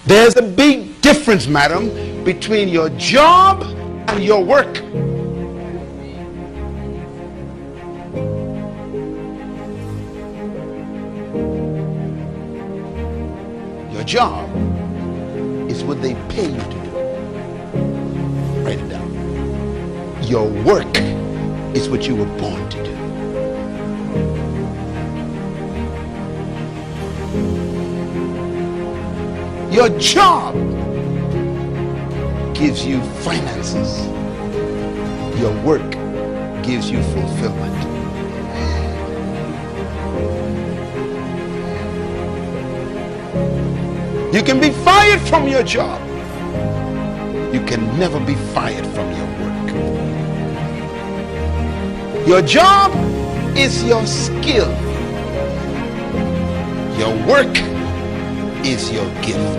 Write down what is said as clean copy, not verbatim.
There's a big difference, madam, between your job and your work. Your job is what they pay you to do. Write it down. Your work is what you were born to do. Your job gives you finances. Your work gives you fulfillment. You can be fired from your job. You can never be fired from your work. Your job is your skill. Your work is your gift.